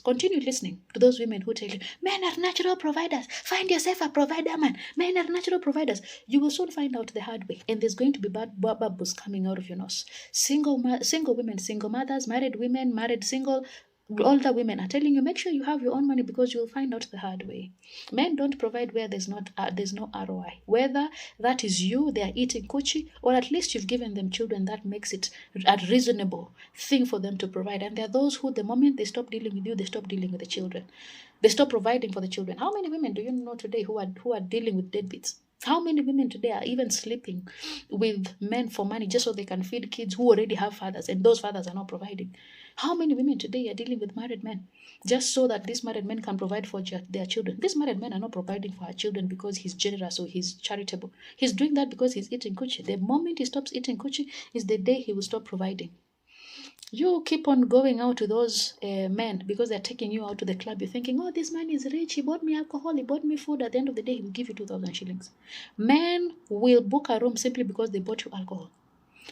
Continue listening to those women who tell you, men are natural providers. Find yourself a provider, man. Men are natural providers. You will soon find out the hard way. And there's going to be bad bubbles coming out of your nose. Single women, single mothers, married women, married single, older women are telling you, make sure you have your own money because you'll find out the hard way. Men don't provide where there's no ROI. Whether that is you, they are eating coochie, or at least you've given them children, that makes it a reasonable thing for them to provide. And there are those who, the moment they stop dealing with you, they stop dealing with the children. They stop providing for the children. How many women do you know today who are dealing with deadbeats? How many women today are even sleeping with men for money just so they can feed kids who already have fathers, and those fathers are not providing? How many women today are dealing with married men just so that these married men can provide for their children? These married men are not providing for our children because he's generous or he's charitable. He's doing that because he's eating coochie. The moment he stops eating coochie is the day he will stop providing. You keep on going out to those men because they're taking you out to the club. You're thinking, oh, this man is rich. He bought me alcohol. He bought me food. At the end of the day, he will give you 2,000 shillings. Men will book a room simply because they bought you alcohol.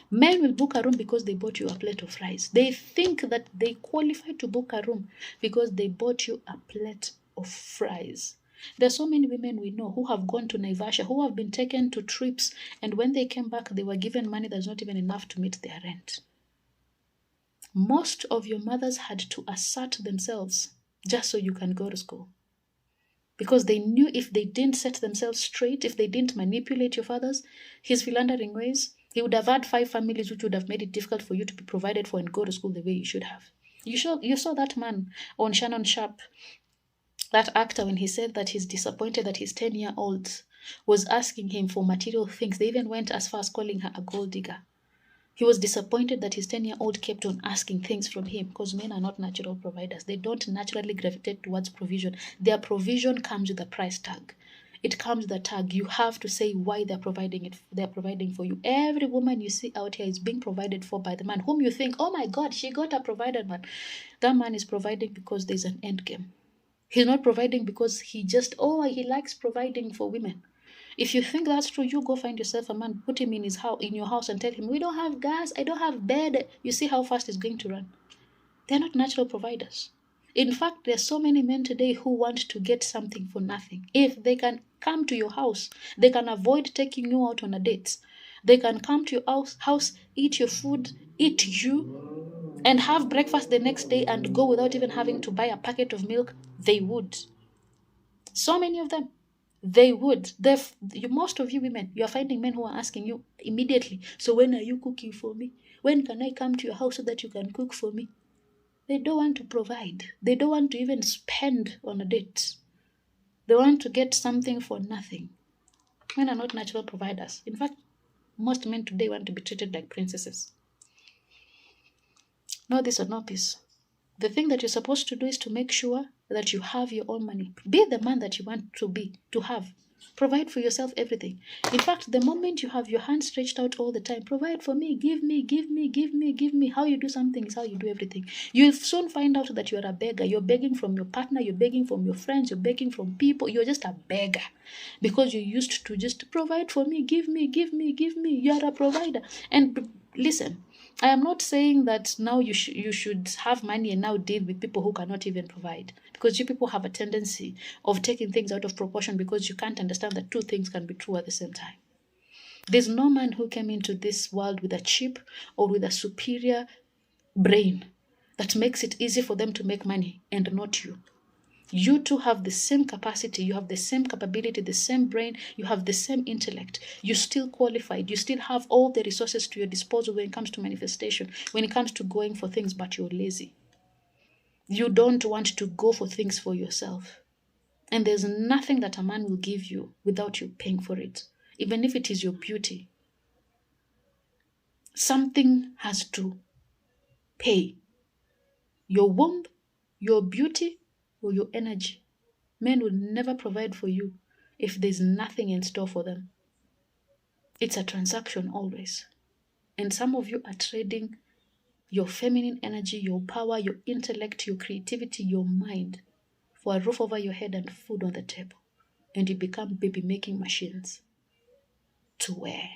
Men will book a room because they bought you a plate of fries. They think that they qualify to book a room because they bought you a plate of fries. There's so many women we know who have gone to Naivasha, who have been taken to trips, and when they came back, they were given money that's not even enough to meet their rent. Most of your mothers had to assert themselves just so you can go to school. Because they knew if they didn't set themselves straight, if they didn't manipulate your fathers, his philandering ways, he would have had 5 families, which would have made it difficult for you to be provided for and go to school the way you should have. You saw that man on Shannon Sharp, that actor, when he said that he's disappointed that his 10-year-old was asking him for material things. They even went as far as calling her a gold digger. He was disappointed that his 10-year-old kept on asking things from him because men are not natural providers. They don't naturally gravitate towards provision. Their provision comes with a price tag. It comes with a tag. You have to say why they're providing it. They're providing for you. Every woman you see out here is being provided for by the man whom you think, oh my God, she got a provided man. That man is providing because there's an end game. He's not providing because he likes providing for women. If you think that's true, you go find yourself a man, put him in his house, in your house, and tell him, we don't have gas, I don't have bed. You see how fast he's going to run. They're not natural providers. In fact, there are so many men today who want to get something for nothing. If they can come to your house, they can avoid taking you out on a date. They can come to your house, eat your food, eat you, and have breakfast the next day and go without even having to buy a packet of milk. They would. So many of them. They would. Most of you women, you are finding men who are asking you immediately, so when are you cooking for me? When can I come to your house so that you can cook for me? They don't want to provide. They don't want to even spend on a date. They want to get something for nothing. Men are not natural providers. In fact, most men today want to be treated like princesses. No this or no peace. The thing that you're supposed to do is to make sure that you have your own money. Be the man that you want to have. Provide for yourself everything. In fact, the moment you have your hand stretched out all the time, provide for me, give me, give me, give me, give me. How you do something is how you do everything. You'll soon find out that you're a beggar. You're begging from your partner, you're begging from your friends, you're begging from people. You're just a beggar because you used to just provide for me, give me, give me, give me. You're a provider. And listen, I am not saying that now you should have money and now deal with people who cannot even provide. Because you people have a tendency of taking things out of proportion because you can't understand that two things can be true at the same time. There's no man who came into this world with a cheap or with a superior brain that makes it easy for them to make money, and not you. You two have the same capacity, you have the same capability, the same brain, you have the same intellect. You're still qualified, you still have all the resources to your disposal when it comes to manifestation, when it comes to going for things, but you're lazy. You don't want to go for things for yourself. And there's nothing that a man will give you without you paying for it, even if it is your beauty. Something has to pay. Your womb, your beauty, or your energy. Men will never provide for you if there's nothing in store for them. It's a transaction always. And some of you are trading your feminine energy, your power, your intellect, your creativity, your mind for a roof over your head and food on the table. And you become baby-making machines to wear.